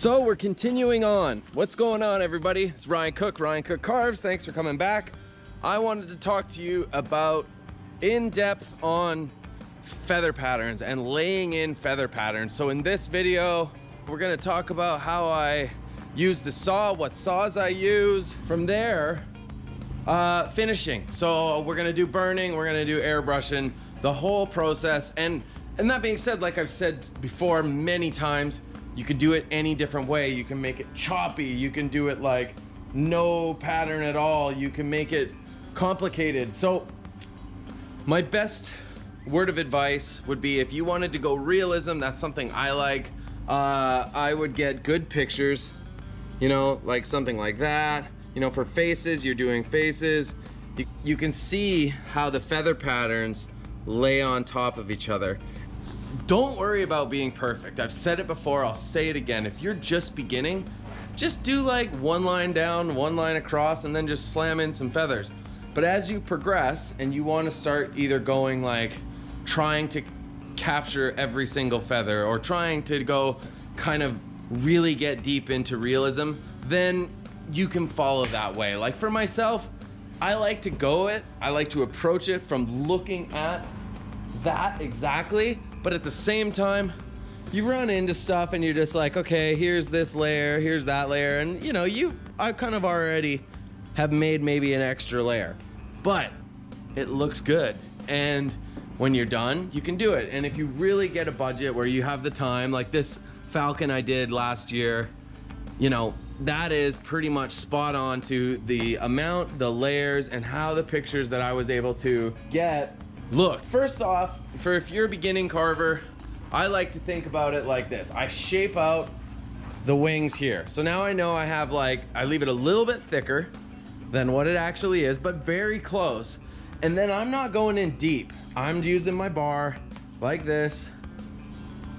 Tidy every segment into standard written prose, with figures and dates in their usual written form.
So we're continuing on. What's going on, everybody? It's Ryan Cook, Ryan Cook Carves. Thanks for coming back. I wanted to talk to you about in-depth on feather patterns and laying in feather patterns. So in this video, we're gonna talk about how I use the saw, what saws I use. From there, finishing. So we're gonna do burning, we're gonna do airbrushing, the whole process. And that being said, like I've said before many times, you can do it any different way. You can make it choppy. You can do it like no pattern at all. You can make it complicated. So my best word of advice would be, if you wanted to go realism, that's something I like. I would get good pictures, you know, like something like that. You know, for faces, you're doing faces. You can see how the feather patterns lay on top of each other. Don't worry about being perfect. I've said it before, I'll say it again. If you're just beginning, just do like one line down, one line across, and then just slam in some feathers. But as you progress and you want to start either going like trying to capture every single feather or trying to go kind of really get deep into realism, then you can follow that way. Like for myself, I like to approach it from looking at that exactly. But at the same time, you run into stuff and you're just like, okay, here's this layer, here's that layer. And you know, I kind of already have made maybe an extra layer, but it looks good. And when you're done, you can do it. And if you really get a budget where you have the time, like this falcon I did last year, you know, that is pretty much spot on to the amount, the layers, and how the pictures that I was able to get look. First off, if you're a beginning carver, I like to think about it like this. I shape out the wings here. So now I know I have I leave it a little bit thicker than what it actually is, but very close. And then I'm not going in deep. I'm using my bar like this,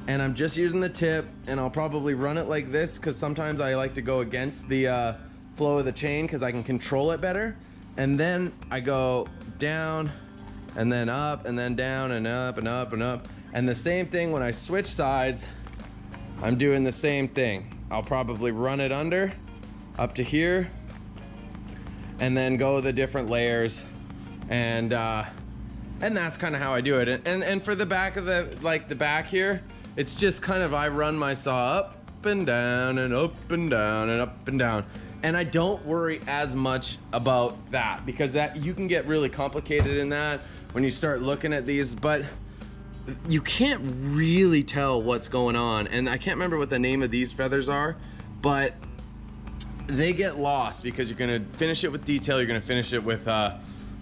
and I'm just using the tip, and I'll probably run it like this because sometimes I like to go against the flow of the chain because I can control it better. And then I go down, and then up, and then down, and up, and up, and up. And the same thing when I switch sides, I'm doing the same thing. I'll probably run it under, up to here, and then go the different layers. And that's kind of how I do it. And for the back of the back here, it's just kind of, I run my saw up and down, and up and down, and up and down. And I don't worry as much about that, because that you can get really complicated in that when you start looking at these, but you can't really tell what's going on. And I can't remember what the name of these feathers are, but they get lost because you're gonna finish it with detail, you're gonna finish it with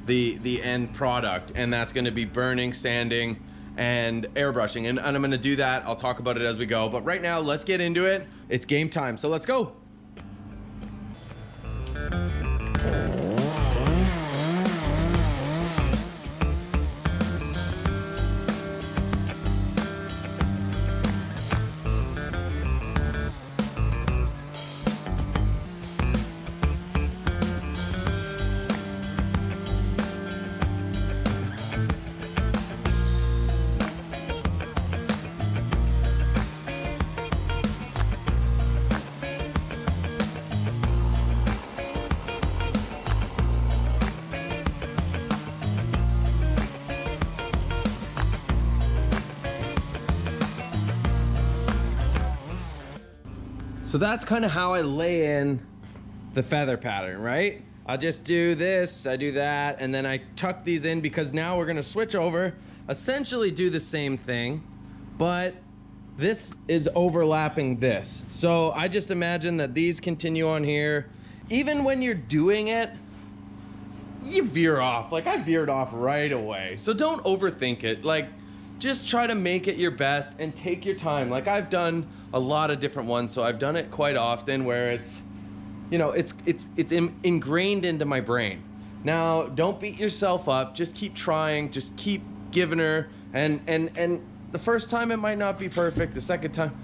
the end product, and that's gonna be burning, sanding, and airbrushing. And I'm gonna do that, I'll talk about it as we go. But right now, let's get into it. It's game time, so let's go. So that's kind of how I lay in the feather pattern, right? I'll just do this, I do that, and then I tuck these in because now we're gonna switch over, essentially do the same thing, but this is overlapping this. So I just imagine that these continue on here. Even when you're doing it, you veer off. Like I veered off right away. So don't overthink it. Like just try to make it your best and take your time. Like I've done a lot of different ones, so I've done it quite often where it's, you know, it's ingrained into my brain. Now, don't beat yourself up. Just keep trying. Just keep giving her. And the first time it might not be perfect. The second time,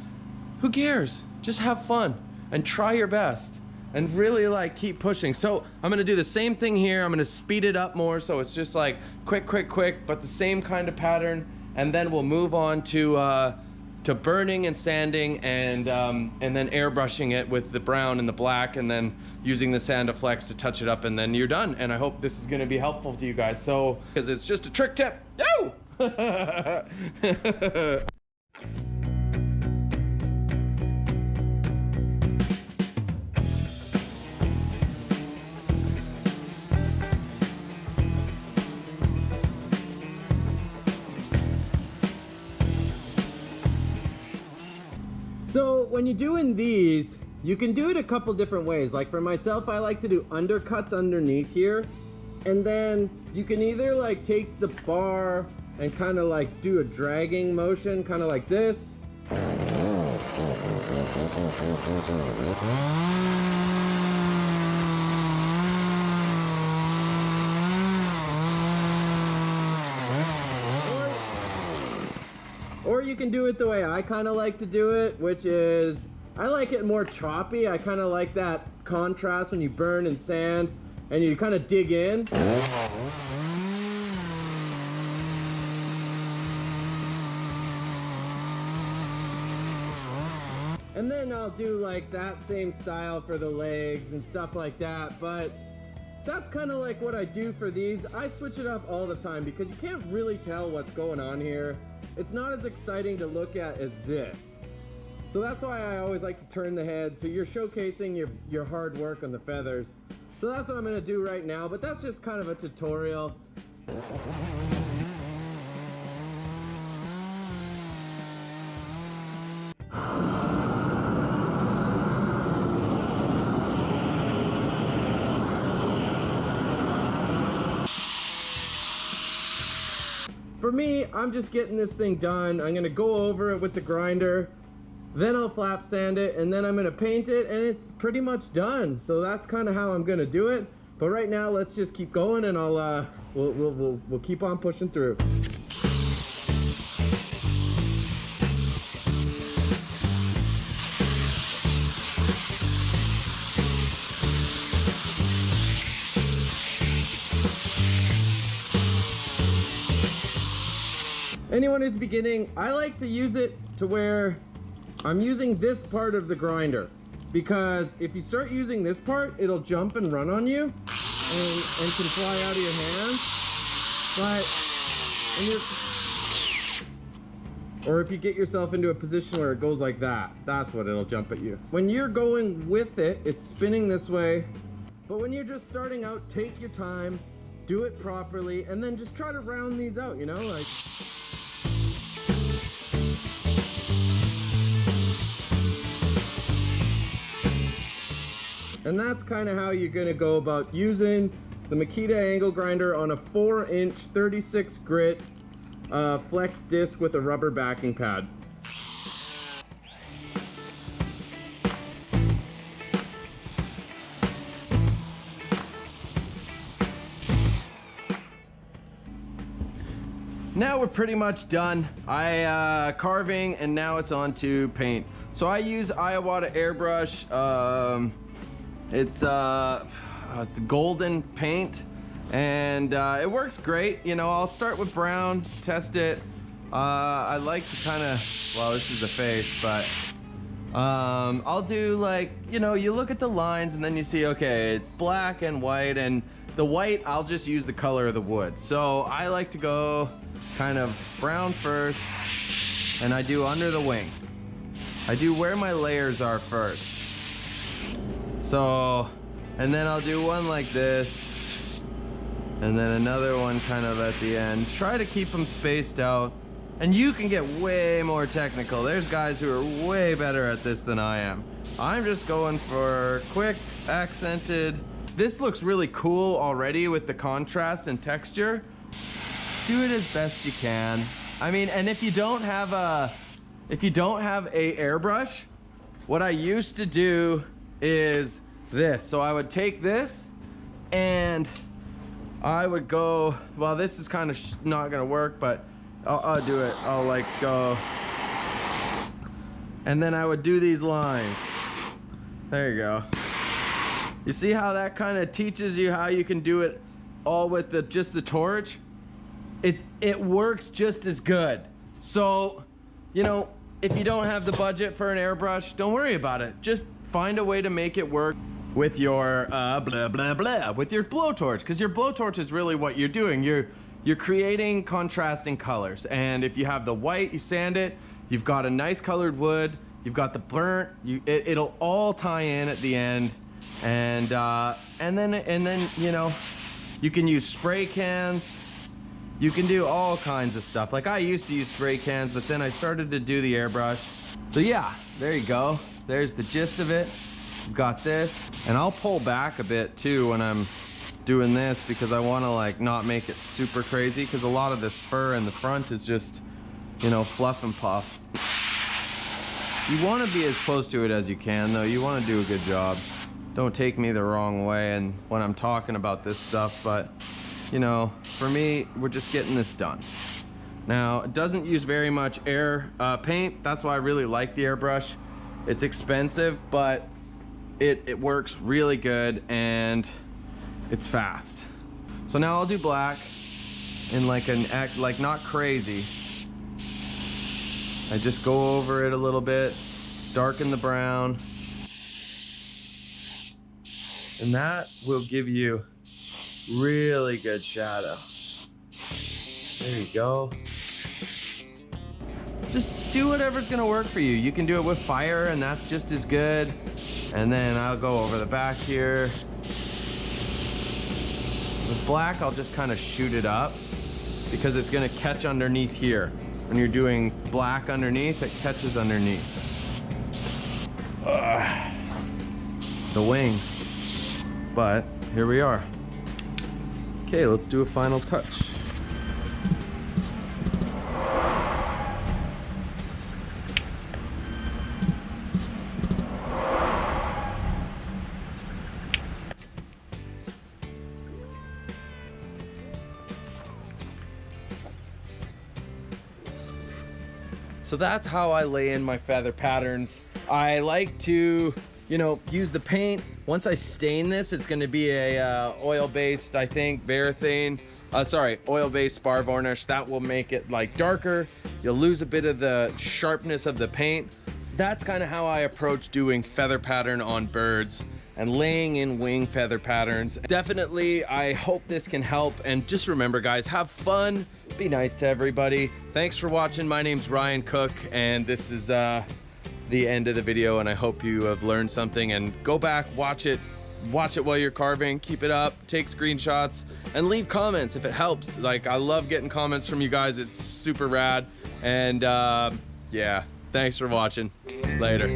who cares? Just have fun and try your best and really like keep pushing. So I'm gonna do the same thing here. I'm gonna speed it up more, so it's just like quick, but the same kind of pattern. And then we'll move on to to burning and sanding and then airbrushing it with the brown and the black, and then using the Sandiflex to touch it up, and then you're done. And I hope this is going to be helpful to you guys. So, because it's just a trick tip. No! So when you're doing these, you can do it a couple different ways. Like for myself, I like to do undercuts underneath here. And then you can either like take the bar and kind of like do a dragging motion, kind of like this. Or you can do it the way I kind of like to do it, which is, I like it more choppy. I kind of like that contrast when you burn and sand and you kind of dig in. And then I'll do like that same style for the legs and stuff like that. But that's kind of like what I do for these. I switch it up all the time because you can't really tell what's going on here. It's not as exciting to look at as this. So that's why I always like to turn the head, so you're showcasing your hard work on the feathers. So that's what I'm gonna do right now, but that's just kind of a tutorial. For me, I'm just getting this thing done. I'm gonna go over it with the grinder, then I'll flap sand it, and then I'm gonna paint it, and it's pretty much done. So that's kind of how I'm gonna do it. But right now, let's just keep going, and we'll keep on pushing through. Anyone who's beginning, I like to use it to where I'm using this part of the grinder, because if you start using this part, it'll jump and run on you and can fly out of your hands. Or if you get yourself into a position where it goes like that, that's what it'll jump at you. When you're going with it, it's spinning this way. But when you're just starting out, take your time, do it properly, and then just try to round these out, you know, like. And that's kind of how you're gonna go about using the Makita Angle Grinder on a 4-inch 36 grit flex disc with a rubber backing pad. Now we're pretty much done. Carving, and now it's on to paint. So I use Iwata airbrush. It's golden paint, and it works great. You know, I'll start with brown, test it. I like to kind of, well, this is the face, but I'll do like, you know, you look at the lines and then you see, okay, it's black and white, and the white, I'll just use the color of the wood. So I like to go kind of brown first, and I do under the wing. I do where my layers are first. So, and then I'll do one like this, and then another one kind of at the end. Try to keep them spaced out, and you can get way more technical. There's guys who are way better at this than I am. I'm just going for quick, accented. This looks really cool already with the contrast and texture. Do it as best you can. I mean, and if you don't have a airbrush, what I used to do is this. So I would take this and I would go, well, this is kind of not gonna work, but I'll do it. I'll like go, and then I would do these lines. There you go. You see how that kind of teaches you how you can do it all with just the torch? It works just as good. So, you know, if you don't have the budget for an airbrush, don't worry about it. Just find a way to make it work with your with your blowtorch, because your blowtorch is really what you're doing. You're creating contrasting colors, and if you have the white, you sand it, you've got a nice colored wood, you've got the burnt, it'll all tie in at the end, and then you know, you can use spray cans, you can do all kinds of stuff. Like I used to use spray cans, but then I started to do the airbrush. So yeah, there you go. There's the gist of it. We've got this, and I'll pull back a bit too when I'm doing this, because I want to like not make it super crazy, because a lot of this fur in the front is just, you know, fluff and puff. You want to be as close to it as you can, though. You want to do a good job. Don't take me the wrong way and when I'm talking about this stuff, but you know, for me, we're just getting this done. Now, it doesn't use very much air paint. That's why I really like the airbrush. It's expensive, but it works really good and it's fast. So now I'll do black in like not crazy. I just go over it a little bit, darken the brown, and that will give you really good shadow. There you go. Just do whatever's gonna work for you. You can do it with fire and that's just as good. And then I'll go over the back here. With black, I'll just kind of shoot it up because it's gonna catch underneath here. When you're doing black underneath, it catches underneath. Ugh. The wings. But here we are. Okay, let's do a final touch. So that's how I lay in my feather patterns. I like to, you know, use the paint. Once I stain this, it's gonna be a oil-based, I think, oil-based spar varnish. That will make it like darker. You'll lose a bit of the sharpness of the paint. That's kind of how I approach doing feather pattern on birds and laying in wing feather patterns. Definitely, I hope this can help. And just remember, guys, have fun. Be nice to everybody. Thanks for watching. My name's Ryan Cook, and this is the end of the video, and I hope you have learned something. And go back, watch it while you're carving, keep it up, take screenshots, and leave comments if it helps. Like, I love getting comments from you guys. It's super rad. And yeah, thanks for watching. Later.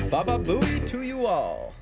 Baba booey to you all.